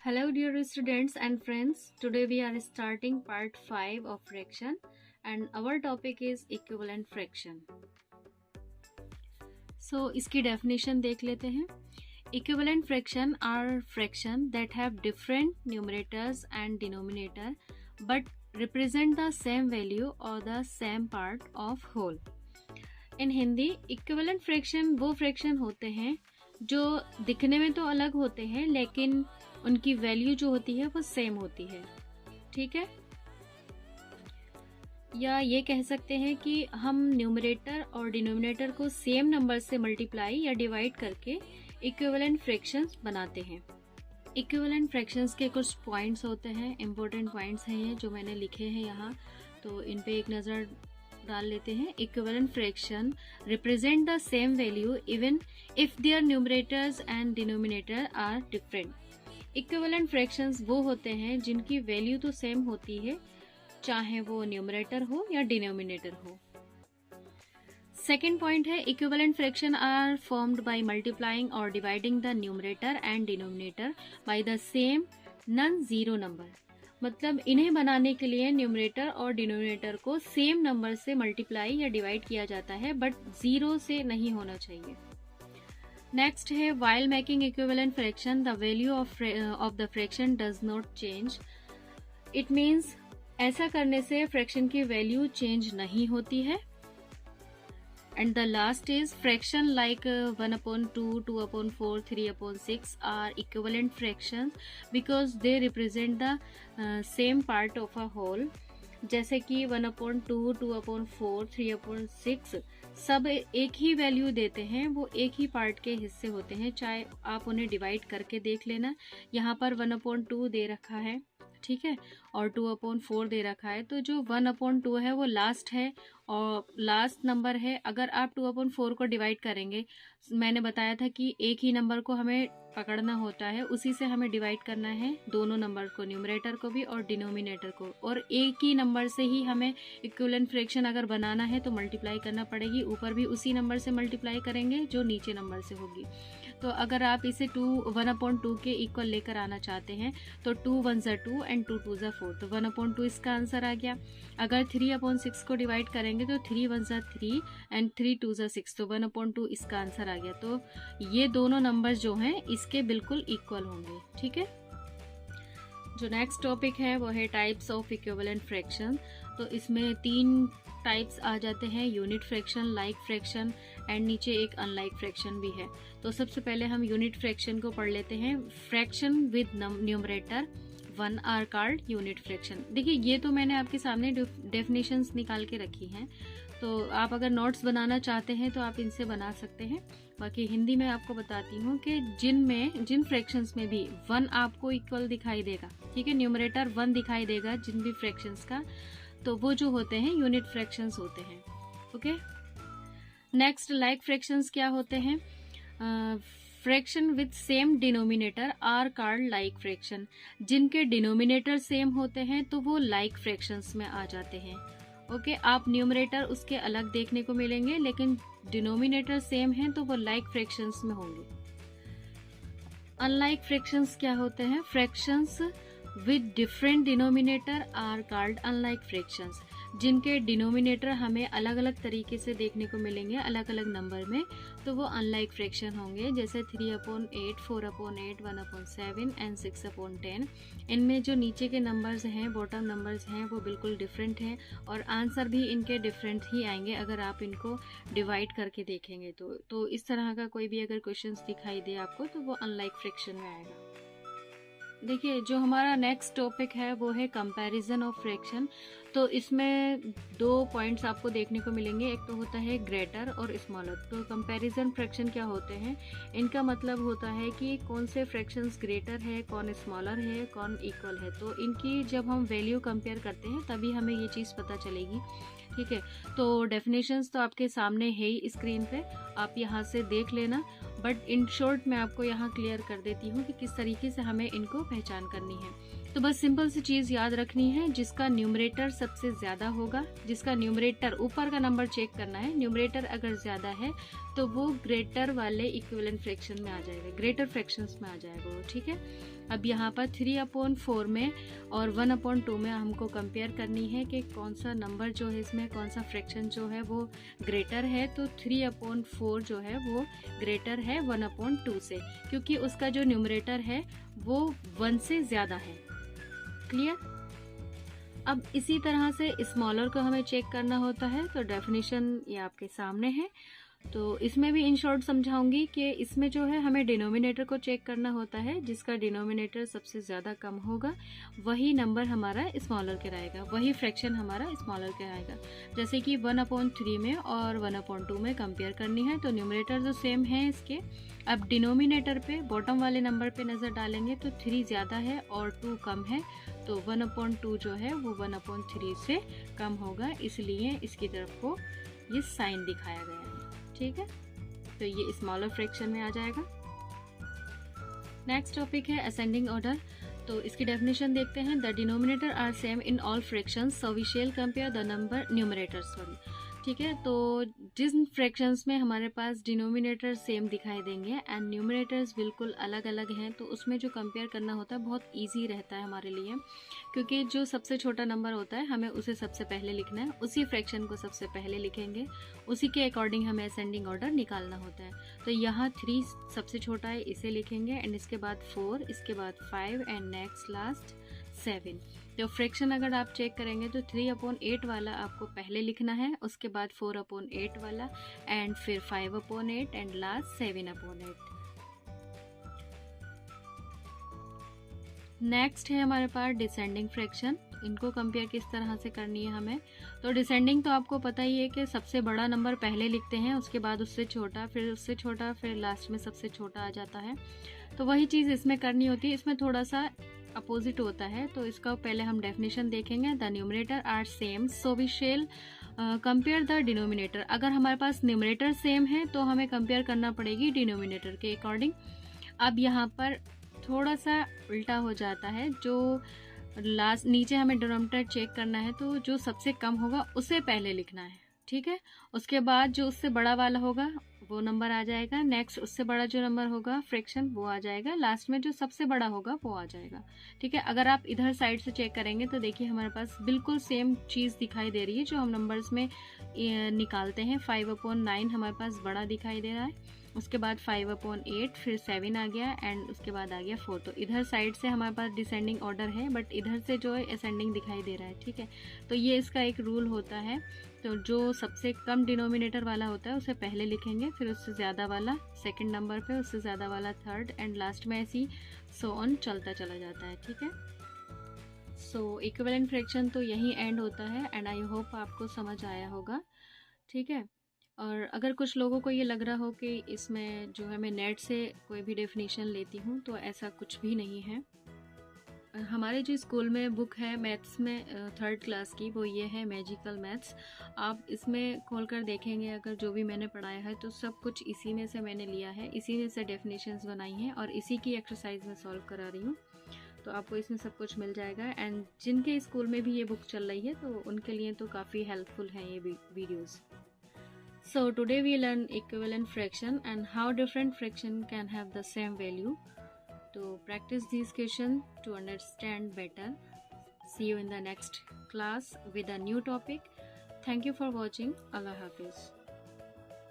Hello dear students and friends. Today we are starting part 5 of fraction and our topic is equivalent fraction. So इसकी definition देख लेते हैं. Equivalent fraction are fraction that have different numerators and denominator but represent the same value or the same part of whole. In Hindi equivalent fraction वो fraction होते हैं जो दिखने में तो अलग होते हैं लेकिन उनकी वैल्यू जो होती है वो सेम होती है. ठीक है, या ये कह सकते हैं कि हम न्यूमरेटर और डिनोमिनेटर को सेम नंबर से मल्टीप्लाई या डिवाइड करके इक्विवेलेंट फ्रैक्शंस बनाते हैं. इक्विवेलेंट फ्रैक्शंस के कुछ पॉइंट्स होते हैं, इंपॉर्टेंट पॉइंट्स हैं ये जो मैंने लिखे हैं यहाँ, तो इन पे एक नज़र डाल लेते हैं. Equivalent fraction represent the same value even if their numerators and denominator are different. Equivalent fractions वो होते हैं जिनकी वैल्यू तो सेम होती है चाहे वो न्यूमरेटर हो या डिनोमिनेटर हो. सेकेंड पॉइंट है equivalent fraction are formed by multiplying और dividing the numerator and denominator by the same non zero number. मतलब इन्हें बनाने के लिए न्यूमरेटर और डिनोमिनेटर को सेम नंबर से मल्टीप्लाई या डिवाइड किया जाता है बट जीरो से नहीं होना चाहिए. नेक्स्ट है while making equivalent fraction the value of the fraction does not change. It means ऐसा करने से फ्रैक्शन की वैल्यू चेंज नहीं होती है. And the last is fraction like 1/2, 2/4, 3/6 are equivalent fractions because they represent the same part of a whole. जैसे कि 1/2, 2/4, 3/6 सब एक ही वैल्यू देते हैं, वो एक ही पार्ट के हिस्से होते हैं, चाहे आप उन्हें डिवाइड करके देख लेना. यहाँ पर 1/2 दे रखा है, ठीक है, और 2/4 दे रखा है, तो जो 1/2 है वो लास्ट है और लास्ट नंबर है. अगर आप 2/4 को डिवाइड करेंगे, मैंने बताया था कि एक ही नंबर को हमें पकड़ना होता है, उसी से हमें डिवाइड करना है दोनों नंबर को, न्यूमरेटर को भी और डिनोमिनेटर को, और एक ही नंबर से ही हमें इक्विवेलेंट फ्रैक्शन अगर बनाना है तो मल्टीप्लाई करना पड़ेगी. ऊपर भी उसी नंबर से मल्टीप्लाई करेंगे जो नीचे नंबर से होगी. तो अगर आप इसे 1/2 के इक्वल लेकर आना चाहते हैं तो 2 1 2 एंड 2 2 4, तो 1/2 इसका आंसर आ गया. अगर 3/6 को डिवाइड करेंगे तो 3 1 3 एंड 3 2 6, तो 1/2 इसका आंसर आ गया. तो ये दोनों नंबर जो हैं इसके बिल्कुल इक्वल होंगे. ठीक है, जो नेक्स्ट टॉपिक है वो है टाइप्स ऑफ इक्विवेलेंट फ्रैक्शन. तो इसमें 3 टाइप्स आ जाते हैं, unit fraction, like fraction and नीचे एक अनलाइक फ्रैक्शन भी है. तो सबसे पहले हम यूनिट फ्रैक्शन को पढ़ लेते हैं. Fraction with numerator 1 are called unit fraction. देखिए ये तो मैंने आपके सामने डेफिनेशंस निकाल के रखी हैं, तो आप अगर नोट्स बनाना चाहते हैं तो आप इनसे बना सकते हैं. बाकी हिंदी में आपको बताती हूँ कि जिन फ्रैक्शंस में भी 1 आपको इक्वल दिखाई देगा, ठीक है, न्यूमरेटर 1 दिखाई देगा जिन भी फ्रैक्शंस का, तो वो जो होते हैं यूनिट फ्रैक्शंस होते हैं. ओके, नेक्स्ट लाइक फ्रैक्शंस क्या होते हैं. Fraction with same denominator are called like fraction. जिनके डिनोमिनेटर सेम होते हैं तो वो लाइक फ्रैक्शंस में आ जाते हैं. ओके, आप न्यूमरेटर उसके अलग देखने को मिलेंगे लेकिन डिनोमिनेटर सेम है तो वो लाइक फ्रैक्शंस में होंगे. अनलाइक फ्रैक्शंस क्या होते हैं. Fractions with different denominator are called unlike fractions. जिनके डिनोमिनेटर हमें अलग अलग तरीके से देखने को मिलेंगे अलग अलग नंबर में, तो वो अनलाइक फ्रैक्शन होंगे. जैसे 3/8, 4/8, 1/7 एंड 6/10. इनमें जो नीचे के नंबर्स हैं, बॉटम नंबर्स हैं, वो बिल्कुल डिफरेंट हैं और आंसर भी इनके डिफरेंट ही आएंगे अगर आप इनको डिवाइड करके देखेंगे तो इस तरह का कोई भी अगर क्वेश्चंस दिखाई दे आपको तो वो अनलाइक फ्रैक्शन में आएगा. देखिए जो हमारा नेक्स्ट टॉपिक है वो है कंपैरिजन ऑफ फ्रैक्शन. तो इसमें 2 पॉइंट्स आपको देखने को मिलेंगे, एक तो होता है ग्रेटर और स्मॉलर. तो कंपैरिजन फ्रैक्शन क्या होते हैं, इनका मतलब होता है कि कौन से फ्रैक्शंस ग्रेटर है, कौन स्मॉलर है, कौन इक्वल है. तो इनकी जब हम वैल्यू कंपेयर करते हैं तभी हमें ये चीज़ पता चलेगी. ठीक है, तो डेफिनेशंस तो आपके सामने है ही स्क्रीन पे, आप यहाँ से देख लेना. बट इन शॉर्ट मैं आपको यहाँ क्लियर कर देती हूँ कि किस तरीके से हमें इनको पहचान करनी है. तो बस सिंपल सी चीज़ याद रखनी है, जिसका न्यूमरेटर सबसे ज़्यादा होगा, जिसका न्यूमरेटर ऊपर का नंबर चेक करना है, न्यूमरेटर अगर ज़्यादा है तो वो ग्रेटर वाले इक्विवेलेंट फ्रैक्शन में आ जाएगा, ग्रेटर फ्रैक्शंस में आ जाएगा वो. ठीक है, अब यहाँ पर 3/4 में और 1/2 में हमको कंपेयर करनी है कि कौन सा नंबर जो है इसमें, कौन सा फ्रैक्शन जो है वो ग्रेटर है। तो 3/4 जो है वो ग्रेटर है 1/2 से, क्योंकि उसका जो न्यूमरेटर है वो 1 से ज़्यादा है। क्लियर? अब इसी तरह से स्मॉलर को हमें चेक करना होता है। तो डेफिनेशन ये आपके सामने है। तो इसमें भी इन शॉर्ट समझाऊंगी कि इसमें जो है हमें डिनोमिनेटर को चेक करना होता है। जिसका डिनोमिनेटर सबसे ज़्यादा कम होगा वही नंबर हमारा स्मॉलर कहलाएगा, वही फ्रैक्शन हमारा स्मॉलर कहलाएगा। जैसे कि 1/3 में और 1/2 में कंपेयर करनी है, तो न्यूमरेटर जो सेम है इसके। अब डिनोमिनेटर पे बॉटम वाले नंबर पे नज़र डालेंगे तो 3 ज़्यादा है और 2 कम है, तो 1/2 जो है वो 1/3 से कम होगा, इसलिए इसकी तरफ को ये साइन दिखाया गया है। ठीक है, तो ये स्मॉलर फ्रैक्शन में आ जाएगा। नेक्स्ट टॉपिक है असेंडिंग ऑर्डर। तो इसकी डेफिनेशन देखते हैं। The denominator are same in all fractions, so we shall compare the number numerator. Sorry, ठीक है। तो जिन फ्रैक्शंस में हमारे पास डिनोमिनेटर सेम दिखाई देंगे एंड न्यूमरेटर्स बिल्कुल अलग अलग हैं, तो उसमें जो कंपेयर करना होता है बहुत इजी रहता है हमारे लिए, क्योंकि जो सबसे छोटा नंबर होता है हमें उसे सबसे पहले लिखना है, उसी फ्रैक्शन को सबसे पहले लिखेंगे, उसी के अकॉर्डिंग हमें असेंडिंग ऑर्डर निकालना होता है। तो यहाँ 3 सबसे छोटा है, इसे लिखेंगे एंड इसके बाद 4, इसके बाद 5 एंड नेक्स्ट लास्ट 7। तो फ्रैक्शन अगर आप चेक करेंगे तो 3/8 वाला आपको पहले लिखना है, उसके बाद 4/8 वाला एंड फिर 5/8 एंड लास्ट 7/8। नेक्स्ट है हमारे पास डिसेंडिंग फ्रैक्शन। इनको कंपेयर किस तरह से करनी है हमें। तो डिसेंडिंग तो आपको पता ही है कि सबसे बड़ा नंबर पहले लिखते हैं, उसके बाद उससे छोटा, फिर उससे छोटा, फिर लास्ट में सबसे छोटा आ जाता है। तो वही चीज़ इसमें करनी होती है। इसमें थोड़ा सा अपोजिट होता है, तो इसका पहले हम डेफिनेशन देखेंगे। The numerator are same, so we shall compare the denominator. अगर हमारे पास न्यूमरेटर सेम है तो हमें कंपेयर करना पड़ेगी डिनोमिनेटर के अकॉर्डिंग। अब यहाँ पर थोड़ा सा उल्टा हो जाता है, जो लास्ट नीचे हमें डिनोमिनेटर चेक करना है, तो जो सबसे कम होगा उसे पहले लिखना है। ठीक है, उसके बाद जो उससे बड़ा वाला होगा वो नंबर आ जाएगा, नेक्स्ट उससे बड़ा जो नंबर होगा फ्रैक्शन वो आ जाएगा, लास्ट में जो सबसे बड़ा होगा वो आ जाएगा। ठीक है, अगर आप इधर साइड से चेक करेंगे तो देखिए हमारे पास बिल्कुल सेम चीज़ दिखाई दे रही है जो हम नंबर्स में निकालते हैं। 5/9 हमारे पास बड़ा दिखाई दे रहा है, उसके बाद 5/8, फिर 7 आ गया एंड उसके बाद आ गया 4। तो इधर साइड से हमारे पास डिसेंडिंग ऑर्डर है, बट इधर से जो है असेंडिंग दिखाई दे रहा है। ठीक है, तो ये इसका एक रूल होता है। तो जो सबसे कम डिनोमिनेटर वाला होता है उसे पहले लिखेंगे, फिर उससे ज़्यादा वाला सेकंड नंबर पे, उससे ज़्यादा वाला थर्ड एंड लास्ट में ऐसी सो ऑन चलता चला जाता है। ठीक है, सो इक्विवेलेंट फ्रैक्शन तो यहीं एंड होता है एंड आई होप आपको समझ आया होगा। ठीक है, और अगर कुछ लोगों को ये लग रहा हो कि इसमें जो है मैं नेट से कोई भी डेफिनेशन लेती हूँ, तो ऐसा कुछ भी नहीं है। हमारे जो स्कूल में बुक है मैथ्स में 3rd क्लास की, वो ये है मैजिकल मैथ्स। आप इसमें खोलकर देखेंगे अगर जो भी मैंने पढ़ाया है तो सब कुछ इसी में से मैंने लिया है, इसी में से डेफिनेशंस बनाई हैं और इसी की एक्सरसाइज में सॉल्व करा रही हूँ। तो आपको इसमें सब कुछ मिल जाएगा एंड जिनके स्कूल में भी ये बुक चल रही है तो उनके लिए तो काफ़ी हेल्पफुल है ये videos. So today we learn equivalent fraction and how different fraction can have the same value. To practice these questions to understand better. See you in the next class with a new topic. Thank you for watching. Allah Hafiz.